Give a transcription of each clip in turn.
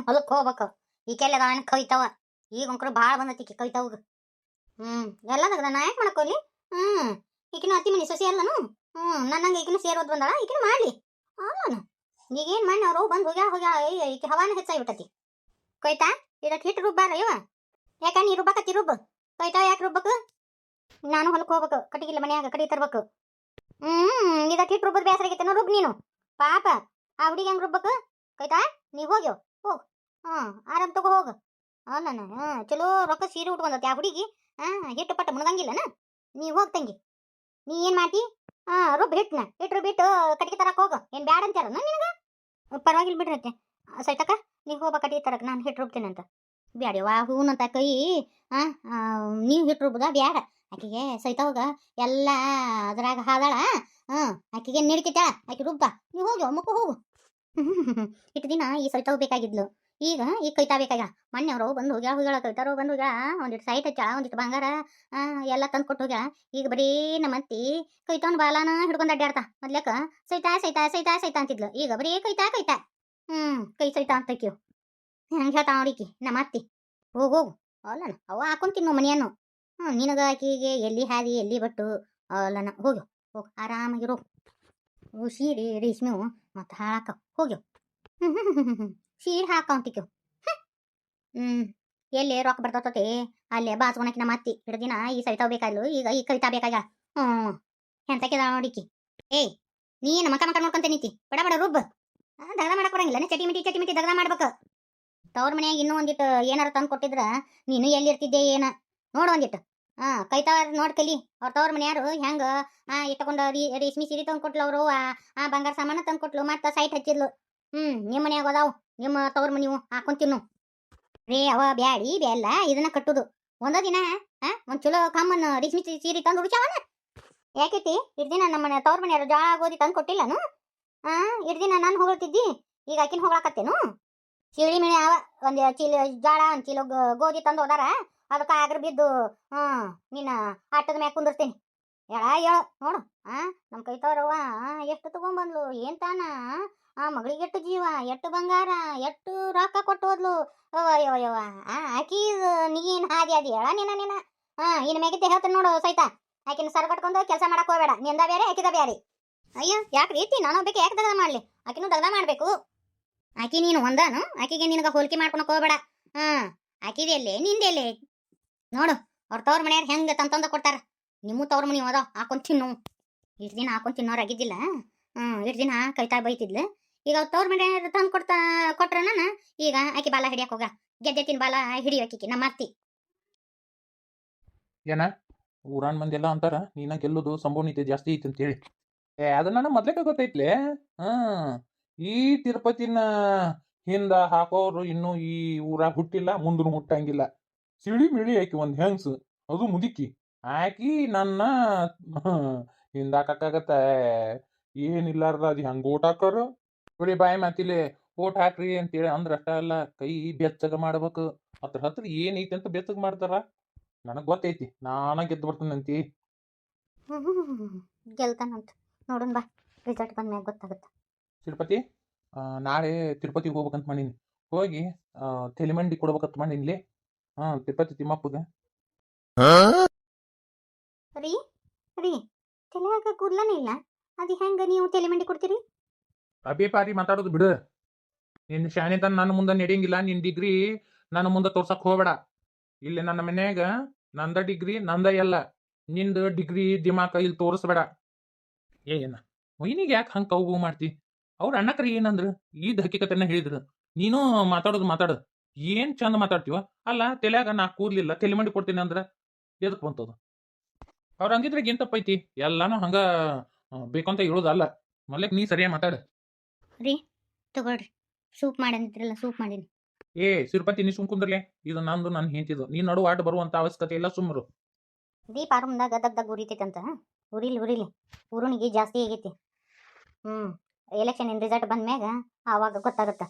ಹೊಲಕ್ಕೆ ಹೋಗ್ಬೇಕು ಈಕೆಲ್ಲ ನಾನು ಕೈತಾವ ಈಗ ಒಂಕ್ರು ಭಾಳ ಬಂದತಿ ಈಕೆ ಕೈತಾವಾಗ ಎಲ್ಲದಾಗ ನಾ ಯಾಕೆ ಮಾಡ್ಕೋಲಿ ಈಕಿನ ಅತ್ತಿ ಮನೆ ಸೊಸಿ ಅಲ್ಲನು ನನ್ನಂಗೆ ಈಕಿನ ಸೇರೋದು ಬಂದಾಳ ಈಕಿನ ಮಾಡ್ಲಿ ಅಲ್ಲನು ಈಗೇನು ಮಾಡಿ ಅವ್ರು ಬಂದು ಹೋಗ್ಯಾ ಈಕೆ ಹವಾನ ಹೆಚ್ಚಾಗಿಬಿಟ್ಟತಿ ಕೊಯ್ತಾ ಇದಕ್ಕೆ ಹಿಟ್ಟು ರುಬ್ಬಾರ ಇವ ಯಾಕ ನೀ ರುಬ್ಬಕತ್ತಿ ರುಬ್ಬ ಕೊಯ್ತಾವ ಯಾಕೆ ರುಬ್ಬಕ್ಕೆ ನಾನು ಹೊಲಕ್ಕೆ ಹೋಗ್ಬೇಕು ಕಟ್ಟಿಗಿಲ್ಲ ಮನ್ಯಾಗ ಕಟ್ಟಿಗೆ ತರ್ಬೇಕು ಇದಕ್ಕೆ ಹಿಟ್ಟು ರುಬ್ಬದ ಬೇಸರ ಆಗೈತೆ ರುಬ್ ನೀನು ಪಾಪ ಆ ಹುಡುಗಿ ಹೆಂಗೆ ರುಬ್ಬಕ್ಕೆ ಕೊಯ್ತಾ ನೀ ಹೋಗ್ಯೋ ಹೋಗ್ ಆರಾಮ್ ತಗೋ ಹೋಗು ಅಲ್ಲನ ಚಲೋ ರೊಕ್ಕ ಸೀರೆ ಉಟ್ಕೊಂಡತಿ ಆ ಹುಡುಗಿ ಹಿಟ್ಟು ಪಟ್ಟ ಮುಣಗಂಗಿಲ್ಲನ ನೀ ಹೋಗ್ ತಂಗಿ ನೀ ಏನು ಮಾಡ್ತಿ ರುಬ್ಬ ಹಿಟ್ಟನ ಹಿಟ್ಟು ರುಬ್ಬಿಟ್ಟು ಕಟ್ಟಿಗೆ ತರಕ್ಕೆ ಹೋಗು ಏನು ಬ್ಯಾಡ ಅಂತಾರ ನಿನಗೆ ಪರವಾಗಿಲ್ಲ ಬಿಡ್ರತ್ತೆ ಸೈತಕ್ಕ ನೀವು ಹೋಗ್ಬ ಕಟ್ಟಿಗೆ ತರಕ್ಕೆ ನಾನು ಹಿಟ್ಟು ರುಬ್ತೇನೆ ಅಂತ ಬ್ಯಾಡ್ಯವಾ ಹೂನಂತ ಕೈ ನೀವು ಹಿಟ್ಟು ರುಬ್ಬದ ಬ್ಯಾಡ ಆಕೆಗೆ ಸೈತವಾಗ ಎಲ್ಲ ಅದ್ರಾಗ ಹಾದಾಳ ಆಕೆಗೆ ನಡಿತೈತಾಳ ಆಕೆ ರುಬ್ಬ ನೀವು ಹೋಗ್ಯೋ ಮುಕ್ಕ ಹೋಗು ಇಟ್ಟು ದಿನ ಈ ಸೈತಾವ್ ಬೇಕಾಗಿದ್ಲು ಈಗ ಕೈತಾ ಬೇಕಾಗ ಮೊನ್ನೆ ಅವರು ಬಂದು ಹೋಗ್ಯಾಳ ಕೈತಾರೋ ಬಂದು ಹೋಗ್ಯಾಳ ಒಂದಿಟ್ಟು ಸೈಟ್ ಹಚ್ಚಾಳ ಒಂದಿಟ್ಟು ಬಂಗಾರ ಎಲ್ಲ ತಂದು ಕೊಟ್ಟು ಹೋಗ್ಯಾಳ ಈಗ ಬರೀ ನಮ್ಮತ್ತಿ ಕೈತಾವನ್ ಬಾಲಾನ ಹಿಡ್ಕೊಂಡು ಅಡ್ಡಾಡ್ತಾ ಮೊದ್ಲಕ್ಕ ಸೈತಾ ಸೈತಾ ಸೈತಾ ಸೈತಾ ಅಂತಿದ್ಲು ಈಗ ಬರೀ ಕೈತಾ ಕೈತಾ ಕೈ ಸೈತಾ ಅಂತಕ್ಯೂ ಹೆಂಗೆ ಹೇಳ್ತಾ ನೋಡಿಕಿ ನಮ್ಮ ಅತ್ತಿ ಹೋಗು ಅಲ್ಲನ ಅವ ಹಾಕೊಂಡ್ ತಿನ್ನು ಮನೆಯನ್ನು ನಿನಗ ಆಕಿಗೆ ಎಲ್ಲಿ ಹಾದಿ ಎಲ್ಲಿ ಬಟ್ಟು ಅಲ್ಲನ ಹೋಗ್ಯೋ ಹೋಗು ಆರಾಮಾಗಿರೋ ಸೀರೆ ರೇಷ್ಮೆವು ಮತ್ತು ಹಾಕ ಹೋಗ್ಯೋ ಸೀರೆ ಹಾಕಂತಿಕ್ಯೋ ಎಲ್ಲಿ ರೊಕ್ಕ ಬರ್ತತೆ ಅಲ್ಲೇ ಬಾಸ್ಕೊಳಕ್ಕೆ ನಮ್ಮ ಅತ್ತಿ ಹಿಡ್ದಿನ ಈ ಸೈತಾವ್ ಬೇಕಾದ್ಲು ಈಗ ಈ ಕವಿತಾ ಬೇಕಾಗ ಎಂತಕ್ಕೆದ ನೋಡಿಕಿ ನೀನು ಮಕ ನೋಡ್ಕೊಂತ ನೀತಿ ಬಡ ಬಡ ರುಬ್ಬ ದಗದ ಮಾಡಕ್ ಬರಂಗಿಲ್ಲ ಚಟಿ ಮಿಟಿ ದಗದ ಮಾಡ್ಬೇಕು ತವ್ರ ಮನ್ಯಾಗ ಇನ್ನೂ ಒಂದಿಟ್ಟು ಏನಾರ ತಂದು ಕೊಟ್ಟಿದ್ರ ನೀನು ಎಲ್ಲಿರ್ತಿದ್ದೆ ಏನ ನೋಡು ಒಂದಿಟ್ಟು ಕೈತಾವ ನೋಡ್ ಕಲಿ ಅವ್ರ ತವ್ರ ಮನ್ಯಾರು ಹೆಂಗ ಇಟ್ಟಕೊಂಡ ರೇಷ್ಮೆ ಸೀರೆ ತಂದು ಕೊಟ್ಲು ಅವರು ಬಂಗಾರ ಸಾಮಾನು ತಂದು ಕೊಟ್ಲು ಮತ್ತೆ ಸೈಟ್ ಹಚ್ಚಿದ್ಲು ನಿಮ್ಮ ಮನ್ಯಾಗ ಅದಾವು ನಿಮ್ಮ ತವ್ರ ಮನಿವು ಹಾಕೊಂಡ್ ತಿನ್ನು ರೇ ಅವ ಬ್ಯಾಡಿ ಬ್ಯಾಲ್ಲ ಇದನ್ನ ಕಟ್ಟುದು ಒಂದ ದಿನ ಒಂದ್ ಚಲೋ ಕಮ್ಮನ್ ರೇಷ್ಮೆ ಸೀರೆ ತಂದು ಹುಡುಕ್ಯಾವನ ಯಾಕೈತಿ ಇರ್ದಿನ ನಮ್ಮ ತವ್ರ ಮನ್ಯಾರು ಜೋಳ ಗೋಧಿ ತಂದು ಕೊಟ್ಟಿಲ್ಲನು ಇರ್ದಿನ ನಾನು ಹೊಗಳ್ತಿದ್ದಿ ಈಗ ಆಕಿನ ಹೊಗಳಕತ್ತೇನು ಸಿಳಿ ಮಿಳಿ ಅವ ಒಂದ್ ಚೀಲ ಜೋಳ ಒಂದ್ ಚೀಲ ಗೋಧಿ ತಂದು ಹೋದಾರ ಅದಕ್ಕೆ ಆಗ್ರ ಬಿದ್ದು ನೀನು ಆಟದ ಮ್ಯಾಗ ಕುಂದಿರ್ತೀನಿ ಹೇಳ ನೋಡು ನಮ್ಮ ಕೈತವ್ರವ್ವ ಎಷ್ಟು ತಗೊಂಬಂದ್ಲು ಏನ್ ತಾನ ಮಗಳಿಗೆ ಎಷ್ಟು ಜೀವ ಎಷ್ಟು ಬಂಗಾರ ಎಷ್ಟು ರೊಕ್ಕ ಕೊಟ್ಟು ಹೋದ್ಲು ಯವ ಆಕಿ ನೀನ್ ಹಾದಿ ಹೇಳ ನೀನ ಇನ್ ಮ್ಯಾಗಿದ್ದೆ ಹೇಳ್ತೀನಿ ನೋಡು ಸೈತ ಆಕಿನ ಸರ್ ಕಟ್ಕೊಂಡು ಕೆಲಸ ಮಾಡಕ್ ಹೋಗ್ಬೇಡ ನಿಂದ ಬೇರೆ ಆಕಿದ ಬೇರೆ ಅಯ್ಯೋ ಯಾಕೆ ರೀತಿ ನಾನು ಬೇಕು ಯಾಕೆ ದಗದ ಮಾಡ್ಲಿ ಆಕಿನೂ ದಗದ ಮಾಡ್ಬೇಕು ಆಕಿ ನೀನು ಒಂದಾನು ಆಕಿಗೆ ನಿನಗ ಹೋಲಿಕೆ ಮಾಡ್ಕೊಳಕ್ ಹೋಗ್ಬೇಡ ಆಕಿದೆಲ್ಲೇ ನಿಂದೆಲ್ಲೇ ನೋಡು ಅವ್ರ ತವ್ರ ಮನೆಯಾರ ಹೆಂಗ ತಂದ ಕೊಡ್ತಾರ ನಿಮ್ಮ ತವ್ರ ಮನಿ ಅದ ಹಾಕೊಂಡ್ ತಿನ್ನು ಇಷ್ಟು ದಿನ ಹಾಕೊಂಡ್ ತಿನ್ನೋರಾಗಿದ್ದಿಲ್ಲ ಇಷ್ಟು ದಿನ ಕೈತಾ ಬೈತಿದ್ಲು ಈಗ ಅವ್ರ ತವ್ರ ಮನೆಯಾರ ತಂದು ಕೊಟ್ರ ನಾನು ಈಗ ಆಕಿ ಬಾಲ ಹಿಡಿಯಕ್ ಹೋಗ ಗೆದ್ದೆತ್ತಿನ ಬಾಲ ಹಿಡಿಯೋಕಿ ನಮ್ಮ ಅತ್ತಿ ಏನ ಊರಾನ್ ಮಂದಿ ಎಲ್ಲ ಅಂತಾರ ನೀನ ಗೆಲ್ಲುದು ಸಂಭವನೀಯತೆ ಜಾಸ್ತಿ ಐತಿ ಅಂತ ಹೇಳಿ ಅದು ನನಗೆ ಮೊದ್ಲೇಕ ಗೊತ್ತೈತ್ಲೆ ಈ ತಿರುಪತಿನ ಹಿಂದ ಹಾಕೋರು ಇನ್ನು ಈ ಊರಾಗ ಹುಟ್ಟಿಲ್ಲ ಮುಂದೂ ಹುಟ್ಟಂಗಿಲ್ಲ ಸಿಳಿ ಮಿಳಿ ಆಕಿ ಒಂದ್ ಹೆಂಗ್ಸು ಅದು ಮುದುಕಿ ಆಕಿ ನನ್ನ ಹಿಂದಾಕತ್ತ ಏನಿಲ್ಲಾರ್ದ ಅದು ಹೆಂಗ ಓಟ್ ಹಾಕೋರು ಬರೀ ಬಾಯಿ ಮಾತಿಲೆ ಓಟ್ ಹಾಕ್ರಿ ಅಂತೇಳಿ ಅಂದ್ರ ಅಷ್ಟ ಅಲ್ಲ ಕೈ ಬೆಚ್ಚಗ ಮಾಡ್ಬೇಕು ಹತ್ರ ಏನೈತಿ ಅಂತ ಬೆಚ್ಚಗ ಮಾಡ್ತಾರ ನನಗ್ ಗೊತ್ತೈತಿ ನಾನ ಗೆದ್ದು ಬರ್ತಾನಂತಿ ಗೆಲ್ತಾನಂತ ನೋಡೋಣ ಬಾ ರಿಸಲ್ಟ್ ಬಂದ್ಮ್ಯಾಗ ಗೊತ್ತಾಗತ್ತ ತಿರುಪತಿ ನಾಳೆ ತಿರುಪತಿಗೆ ಹೋಗ್ಬೇಕಂತ ಮಾಡೀನಿ ಹೋಗಿ ತೆಲಿಮಂಡಿ ಕೊಡ್ಬೇಕಂತ ಮಾಡೀನಿ ತಿರುಪತಿ ತಿಮ್ಮಪ್ಪಗ ರೀ ರೀ ತಲೆಯಾಗ ಕೂದ್ಲನೇ ಇಲ್ಲ ಅದು ಹೆಂಗ ನೀವು ತೆಲಿಮಂಡಿ ಕೊಡ್ತೀರಿ ಅಬೇ ಪಾರಿ ಮಾತಾಡೋದು ಬಿಡು ನಿನ್ ಶಾಣೆತನ ನನ್ನ ಮುಂದೆ ನಡೆಯಂಗಿಲ್ಲ ನಿನ್ ಡಿಗ್ರಿ ನನ್ನ ಮುಂದೆ ತೋರ್ಸಕ್ ಹೋಗ್ಬೇಡ ಇಲ್ಲಿ ನನ್ನ ಮನ್ಯಾಗ ನಂದ ಡಿಗ್ರಿ ನಂದ ಎಲ್ಲ ನಿಂದ ಡಿಗ್ರಿ ದಿಮಾಕ ಇಲ್ಲಿ ತೋರಿಸ್ಬೇಡ ಏನ ಮೊಯ್ನಿಗೆ ಯಾಕೆ ಹಂಗೆ ಕೌಗು ಮಾಡ್ತಿ ಅವ್ರ ಅಣ್ಣಕ್ರಿ ಏನಂದ್ರು ಈದ್ ಹಕ್ಕಿಕತೆನ ಹೇಳಿದ್ರು ನೀನು ಮಾತಾಡು ಏನ್ ಚಂದ ಮಾತಾಡ್ತೀವ ಅಲ್ಲ ತಲೆಯಾಗ ನಾ ಕೂದ್ಲಿಲ್ಲ ತಲೆ ಮಂಡಿ ಕೊಡ್ತೀನಿ ಅಂದ್ರ ಎದಕ್ ಬಂತದು ಅವ್ರ ಹಂಗಿದ್ರೆ ಏನ್ ತಪ್ಪೈತಿ ಎಲ್ಲಾನು ಹಂಗ ಬೇಕಂತ ಹೇಳೋದಲ್ಲ ಮಲ್ಯಕ್ ನೀ ಸರಿಯಾಗಿ ಮಾತಾಡ ರೀ ತಗೊಳ್ರಿ ಸೂಪ್ ಮಾಡಂದಿದ್ರಲ್ಲ ಸೂಪ್ ಮಾಡೀನಿ ತಿರುಪತಿ ನೀ ಸುಮ್ ಕುಂದ್ರಲೆ ಇದು ನಂದು ನಾನು ಹೇಳ್ತಿದ್ದು ನೀ ನಡು ಆಟ ಬರುವಂತ ಅವಶ್ಯಕತೆ ಇಲ್ಲ ಸುಮ್ಮರು ದೀಪ ಆರಂಭದಾಗ ದಗ್ದಾಗ ಉರಿತೈತಂತ ಉರಿಲಿ ಉರುಣಿಗೆ ಜಾಸ್ತಿ ಆಗೈತಿ ಎಲೆಕ್ಷನ್ ರಿಸಲ್ಟ್ ಬಂದ್ಮ್ಯಾಗ ಆವಾಗ ಗೊತ್ತಾಗತ್ತ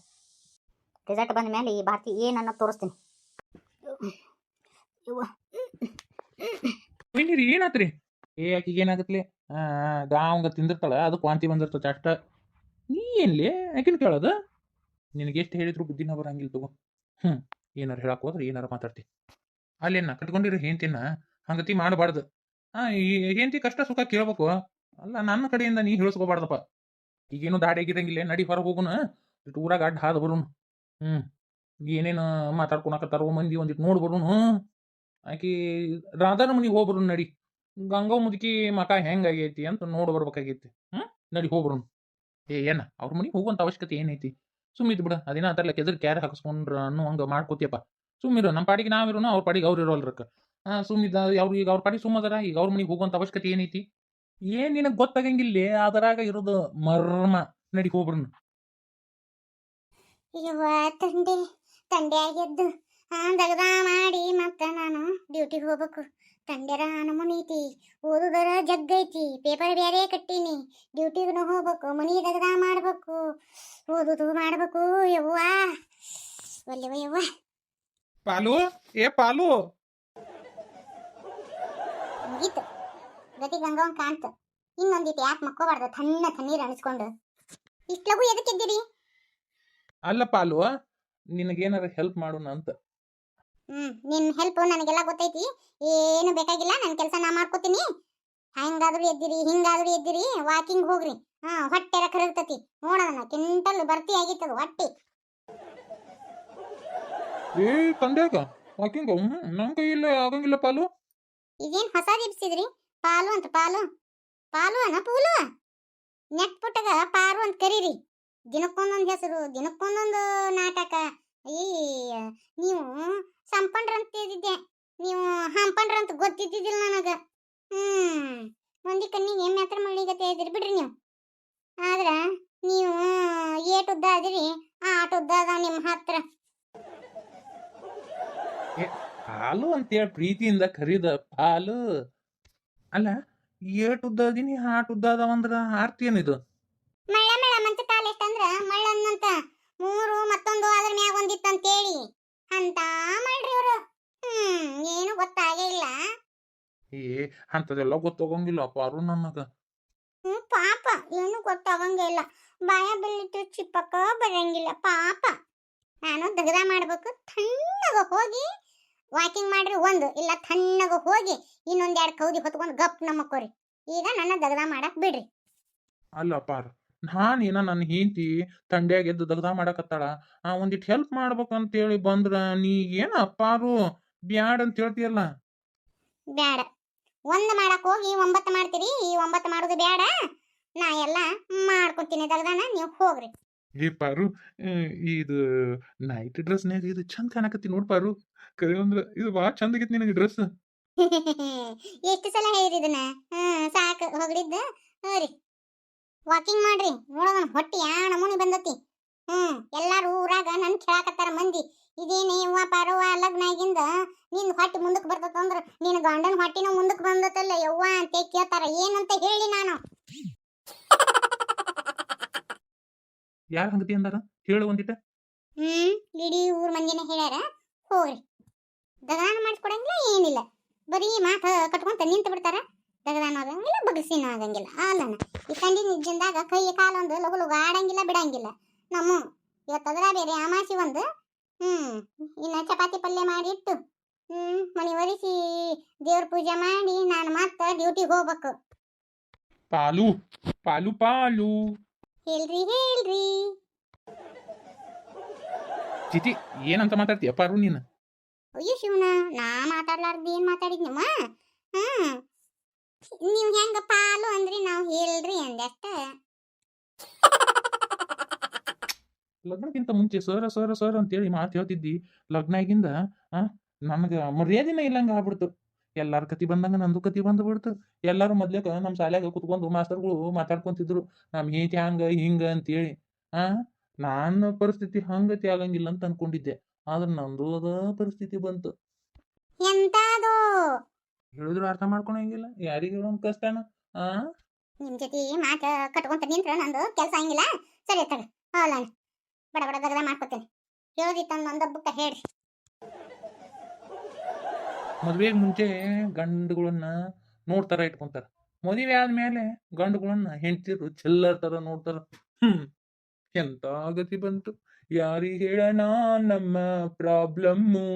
ರಿಸಲ್ಟ್ ಬಂದ ಮೇಲೆ ಈ ಭಾರತಿ ಏನನ್ನ ತೋರಿಸ್ತೀನಿ ಏನಾತ್ರಿ ಆಕಿಗೆ ಏನಾಗತ್ಲಿ ಗಾವಂಗ ತಿಂದಿರ್ತಾಳ ಅದಕ್ಕೆ ವಾಂತಿ ಬಂದಿರ್ತೈತೆ ಅಷ್ಟ ನೀ ಏನ್ಲಿ ಆಕಿನ ಕೇಳೋದು ನಿನಗೆ ಎಷ್ಟು ಹೇಳಿದ್ರು ಬುದ್ಧಿನ ಬರಂಗಿಲ್ಲ ತಗೋ. ಹ್ಞೂ ಏನಾರು ಹೇಳಕ್ಕೆ ಹೋದ್ರೆ ಏನಾರು ಮಾತಾಡ್ತಿ. ಅಲ್ಲೇನ ಕಟ್ಕೊಂಡಿರೋ ಹೆಂಡ್ತಿನ ಹಂಗತಿ ಮಾಡಬಾರ್ದು. ಈ ಹೆಂಡ್ತಿ ಕಷ್ಟ ಸುಖ ಕೇಳ್ಬೇಕು. ಅಲ್ಲ ನನ್ನ ಕಡೆಯಿಂದ ನೀ ಹೇಳಿಸ್ಕೋಬಾರ್ದಪ್ಪ. ಈಗೇನು ದಾಡಿ ಆಗಿರಂಗಿಲ್ಲ, ನಡಿ ಹೊರಗೆ ಹೋಗುನ, ಇಟ್ಟು ಊರಾಗ ಅಡ್ಡ ಹಾದು ಬರುನು. ಹ್ಞೂ ಏನೇನು ಮಾತಾಡ್ಕೊಳಕತ್ತಾರೋ ಮಂದಿ ಒಂದಿಟ್ಟು ನೋಡಿ ಬರುನು. ಆಕಿ ರಾಧಾನ ಮನೆಗೆ ಹೋಗ್ಬರು ನಡಿ. ಗಂಗಾ ಮುದುಕಿ ಮಕ ಹೆಂಗಾಗೈತಿ ಅಂತ ನೋಡಿ ಬರ್ಬೇಕಾಗೈತಿ. ನಡಿ ಹೋಗ್ಬರುನು. ಏನ ಅವ್ರ ಮನೆಗೆ ಹೋಗುವಂಥ ಅವಶ್ಯಕತೆ ಏನೈತಿ? ಸುಮ್ಮಿದ್ ಬಿಡ, ಅದೇನ ಅಂತಾರಲ್ಲ ಕೆದರ್ ಕ್ಯಾರ ಹಾಕಿಸ್ಕೊಂಡ್ರ ಅನ್ನೋ ಹಂಗೆ ಮಾಡ್ಕೋತಿಯಪ್ಪ. ಸುಮ್ಮಿರು, ನಮ್ಮ ಪಾಡಿಗೆ ನಾವಿರೋನು, ಅವ್ರ ಪಾಡಿಗೆ ಅವ್ರು ಇರೋಲ್ರಕ್ಕ. ಸುಮ್ಮಿದ್ದ ಅವ್ರು ಈಗ ಅವ್ರ ಪಾಡಿಗೆ ಸುಮ್ಮದಾರ, ಈಗ ಅವ್ರ ಮನೆಗೆ ಹೋಗುವಂಥ ಅವಶ್ಯಕತೆ ಏನೈತಿ? ಏನ್ ನಿನಗೆ ಗೊತ್ತಾಗಂಗಿಲ್ಲ, ಅದರಾಗ ಇರೋದು ಮರ್ಮ. ನಡಿ ಹೋಗ್ಬರುನು. ಇವ ತಂದೆ ತಂದೆ ಆಗಿದ್ದು ದಗದ ಮಾಡಿ ಮತ್ತೆ ನಾನು ಡ್ಯೂಟಿಗೆ ಹೋಗ್ಬೇಕು. ತಂದೆರ ನಮುನೈತಿ, ಓದುದರ ಜಗ್ಗೈತಿ, ಪೇಪರ್ ಬೇರೆ ಕಟ್ಟೀನಿ, ಡ್ಯೂಟಿಗೂ ಹೋಗ್ಬೇಕು, ಮನಿ ದಗದ ಮಾಡ್ಬೇಕು, ಓದುದು ಮಾಡ್ಬೇಕು. ಯವ್ವ ಒಲ್ಲೆವ ಯವ್ವ. ಪಾಲು, ಏ ಪಾಲು. ಮುಗೀತು, ಗತಿ ಗಂಗವನ್ ಕಾಣ್ತ. ಇನ್ನೊಂದಿಟ್ಟು ಯಾಕೆ ಮಕ್ಕೋಬಾರ್ದು ತಣ್ಣೀರು ಅನಿಸ್ಕೊಂಡು. ಇಷ್ಟಲಗು ಎದಕ್ಕಿದ್ದೀರಿ? ಅಲ್ಲ ಪಾಲು, ನಿನಗೇನಾರ ಹೆಲ್ಪ್ ಮಾಡೋಣ ಅಂತ. ನಿನ್ ಹೆಲ್ಪ್ ನನಗೆಲ್ಲ ಗೊತ್ತೈತಿ, ಏನು ಬೇಕಾಗಿಲ್ಲ. ನನ್ನ ಕೆಲಸ ನಾ ಮಾಡ್ಕೋತೀನಿ. ಹಂಗಾದ್ರೂ ಎದ್ದಿರಿ, ಹಿಂಗಾದ್ರೂ ಎದ್ದಿರಿ, ವಾಕಿಂಗ್ ಹೋಗ್ರಿ. ಹೊಟ್ಟೆರ ಕರಗ್ತತಿ ನೋಡೋಣ. ಕಿಂಟಲ್ ಬರ್ತಿ ಆಗಿತ್ತದು ಹೊಟ್ಟಿ. ಏ ತಂದ್ಯಾಕ ವಾಕಿಂಗ್? ನನ್ ಕೈಯಿಲ್ಲ ಆಗಂಗಿಲ್ಲ ಪಾಲು. ಇದೇನ್ ಹೊಸ ದಿಬ್ಸಿದ್ರಿ? ಪಾಲು ಅಂತ ಪಾಲು ಪಾಲು ಅನ ಪೂಲು ನೆಟ್ ಪುಟ್ಟಗ ಪಾರು ಅಂತ ಕರೀರಿ. ದಿನಕ್ಕೊಂದೊಂದು ಹೆಸರು, ದಿನಕ್ಕೊಂದೊಂದು ನಾಟಕ. ಈ ನೀವು ಸಂಪಂಡ್ರಂತ ಇದ್ದಿದ್ದೆ, ನೀವು ಹಂಪಂಡ್ರಂತ ಗೊತ್ತಿದ್ದಿದ್ದಿಲ್ಲ ನನಗ. ಒಂದಿ ಕಣ್ಣಿಗೆ ಮಾತ್ರ ಮಳಿಗತೆ ಇದ್ರಿ ಬಿಡ್ರಿ ನೀವು. ಆದ್ರ ನೀವು ಏಟುದ್ದ ಅದಿರಿ, ಆಟುದ್ದ ಅದ ನಿಮ್ಮ ಹತ್ರ. ಹಾಲು ಅಂತೇಳಿ ಪ್ರೀತಿಯಿಂದ ಕರೀದ ಪಾಲು. ಅಲ್ಲ, ಏಟ್ ಉದ್ದ ಅದೀನಿ, ಹಾಟ್ ಉದ್ದ ಅದಾವಂದ್ರ ಆರ್ತಿ ಏನಿದು? ಮಳ್ಳ ಮಳ್ಳ ಮಂಚ ಕಾಲ ಎಷ್ಟಂದ್ರ ಮಳ್ಳನ್ನಂತ ಮೂರು ಮತ್ತೊಂದು ಅದ್ರ ಮ್ಯಾಗ ಒಂದಿತ್ತಂತೇಳಿ ಅಂತ ಮಾಡ್ರಿ ಇವ್ರು. ಏನು ಗೊತ್ತಾಗೇ ಇಲ್ಲ. ಏ ಅಂತದೆಲ್ಲ ಗೊತ್ತಾಗಂಗಿಲ್ಲ ಪಾರು ನನಗ. ಪಾಪ, ಏನು ಗೊತ್ತಾಗಂಗೇ ಇಲ್ಲ. ಬಾಯ ಬೆಲ್ಲಿಟ್ಟು ಚಿಪ್ಪಕ್ಕ ಬರಂಗಿಲ್ಲ ಪಾಪ. ನಾನು ದಗದ ಮಾಡ್ಬೇಕು. ತಣ್ಣಗ ಹೋಗಿ ವಾಕಿಂಗ್ ಮಾಡ್ರಿ ಒಂದು, ಇಲ್ಲ ತಣ್ಣಗ ಹೋಗಿ ಇನ್ನೊಂದೆರಡು ಕೌದಿ ಹೊತ್ಕೊಂಡು ಗಪ್ ನಮ್ಮಕ್ಕೋರಿ. ಈಗ ನನ್ನ ದಗದ ಮಾಡಕ್ ಬಿಡ್ರಿ. ಅಲ್ಲ ಪಾರು, ನಾನೇನ ನನ್ನ ಹೆಂಡತಿ ತಂಡ್ಯಾಗ ಎದ್ದು ದಗದ ಮಾಡಕತ್ತಾಳ, ಒಂದಿಟ್ಟು ಹೆಲ್ಪ್ ಮಾಡ್ಬೇಕಂತೇಳಿ ಬಂದ್ರ ನೀ ಏನ ಪಾರು ಬ್ಯಾಡ್ ಅಂತ ಹೇಳ್ತೀಯಲ್ಲ? ಬ್ಯಾಡ, ಒಂದ್ ಮಾಡಕ್ ಹೋಗಿ 9 ಮಾಡ್ತೀರಿ. ಈ 9 ಮಾಡೋದು ಬ್ಯಾಡ. ನಾ ಎಲ್ಲ ಮಾಡ್ಕೊತೀನಿ ದಗದಾನ, ನೀವು ಹೋಗ್ರಿ. ಏ ಪಾರು, ಇದು ನೈಟ್ ಡ್ರೆಸ್ನಾಗ ಇದು ಚಂದ ಕಾಣಕತ್ತಿ ನೋಡ್ ಪಾರು. ಕರೆ ಅಂದ್ರ ಇದು ಭಾಳ ಚಂದ ಆಗೈತಿ ನಿನಗೆ ಡ್ರೆಸ್. ಎಷ್ಟು ಸಲ ಹೇಳಿರಿ ಇದನ್ನ? ಸಾಕು ಹೋಗ್ಲಿದ್ದ. ಹೋರಿ ವಾಕಿಂಗ್ ಮಾಡ್ರಿ. ನೋಡೋಣ ಹೊಟ್ಟಿ ಯಾ ನಮೂನಿ ಬಂದತಿ. ಎಲ್ಲಾರು ಊರಾಗ ನನ್ ಕೇಳಾಕತ್ತಾರ ಮಂದಿ. ಇದೇನೇ ಯವ್ವ ಪಾರವ್ವ, ಲಗ್ನ ಆಗಿಂದ ನಿನ್ ಹೊಟ್ಟಿ ಮುಂದಕ್ಕೆ ಬರ್ತದಂದ್ರ ನಿನ್ ಗಂಡನ ಹೊಟ್ಟಿನ ಮುಂದಕ್ಕೆ ಬಂದತಲ್ಲ ಯವ್ವ ಅಂತ ಕೇಳ್ತಾರ. ಏನಂತ ಹೇಳಿ ನಾನು? ಯಾರು ಹಂಗತಿ ಅಂದಾರ ಹೇಳು ಒಂದಿಟ. ಇಡೀ ಊರ್ ಮಂದಿನ ಹೇಳ್ಯಾರ. ಹೋಗ್ರಿ, ದಗದಾನ ಮಾಡಿಸ್ಕೊಡಂಗಿಲ್ಲ, ಏನಿಲ್ಲ. ಬರೀ ಮಾತ ಕಟ್ಕೊಂತ ನಿಂತು ಬಿಡ್ತಾರ. ದಗದಾನ ಆಗಂಗಿಲ್ಲ, ಬಗಸಿನ ಆಗಂಗಿಲ್ಲ. ಅಲ್ಲನ ಈ ಕಂಡಿ ನಿಜ್ಜಿಂದಾಗ ಕೈ ಕಾಲೊಂದು ಲಗು ಲಗು ಆಡಂಗಿಲ್ಲ, ಬಿಡಂಗಿಲ್ಲ. ನಮ್ಮ ಇವತ್ತದ್ರ ಬೇರೆ ಅಮಾಸಿ ಒಂದು. ಇನ್ನ ಚಪಾತಿ ಪಲ್ಯ ಮಾಡಿಟ್ಟು ಮನಿ ಒರೆಸಿ ದೇವ್ರ ಪೂಜೆ ಮಾಡಿ ನಾನು ಮತ್ತೆ ಡ್ಯೂಟಿಗೆ ಹೋಗ್ಬೇಕು. ಪಾಲು ಪಾಲು ಪಾಲು ಹೇಳ್ರಿ ಹೇಳ್ರಿ. ಚಿತಿ ಏನಂತ ಮಾತಾಡ್ತೀಯ ಪಾರು ನೀನು? ಅಯ್ಯೋ ಶಿವನ, ನಾ ಮಾತಾಡ್ಲಾರ್ದು ಏನ್ ಮಾತಾಡಿದ್ನಮ್ಮ? ನೀವು ಹೆಂಗ ಪಾಲು ಅಂದ್ರಿ, ನಾವು ಹೇಳ್ರಿ ಅಂದೆ ಅಷ್ಟ. ಲಗ್ನಕ್ಕಿಂತ ಮುಂಚೆ ಸರ ಸರ ಸರ್ ಅಂತೇಳಿ ಮಾತು ಹೇಳ್ತಿದ್ದಿ. ಲಗ್ನ ಆಗಿಂದ ನನಗೆ ಮರ್ಯಾದಿನ ಇಲ್ಲಂಗ ಆಗ್ಬಿಡ್ತು. ಎಲ್ಲಾರ ಕತಿ ಬಂದಂಗ ನಂದು ಕತಿ ಬಂದ್ಬಿಡ್ತು. ಎಲ್ಲಾರು ಮೊದ್ಲೇಕ ನಮ್ಮ ಶಾಲ್ಯಾಗ ಕುತ್ಕೊಂಡು ಮಾಸ್ತರ್ಗಳು ಮಾತಾಡ್ಕೊಂತಿದ್ರು, ನಮ್ಮ ಹೇತಿ ಹಂಗ ಹಿಂಗ ಅಂತೇಳಿ. ನನ್ನ ಪರಿಸ್ಥಿತಿ ಹಂಗತಿ ಆಗಂಗಿಲ್ಲ ಅಂತ ಅನ್ಕೊಂಡಿದ್ದೆ. ಆದ್ರೆ ನಂದು ಅದ ಪರಿಸ್ಥಿತಿ ಬಂತು. ಎಂತಾದೋ ಹೇಳಿದ್ರು ಅರ್ಥ ಮಾಡ್ಕೊಳಂಗಿಲ್ಲ, ಯಾರಿಗೆ ಹೇಳೋನ್ ಕಷ್ಟನ. ನಿಮ್ ಜೊತೆ ಮಾತ ಕಟ್ಕೊಂತ ನಿಂತ್ರ ನಂದು ಕೆಲಸ ಹಂಗಿಲ್ಲ. ಸರಿ ತಗ, ಅಲ್ಲ ಬಡ ಬಡ ದಗದ ಮಾಡ್ಕೊತೇನೆ. ಹೇಳೋದಿತ್ತಂದ ಒಂದೊಬ್ಬಕ್ಕ ಹೇಳ್ರಿ. ಮದ್ವೆಗೆ ಮುಂಚೆ ಗಂಡುಗಳನ್ನ ನೋಡ್ತಾರ, ಇಟ್ಕೊಂತಾರ. ಮದುವೆ ಆದ್ಮೇಲೆ ಗಂಡುಗಳನ್ನ ಹೆಂಡ್ತಿರು ಚಿಲ್ಲರ್ ತರ ನೋಡ್ತಾರ. ಎಂತ ಗತಿ ಬಂತು ಯಾರಿಗೆ ಹೇಳೋಣ ನಮ್ಮ ಪ್ರಾಬ್ಲಮ್ಮು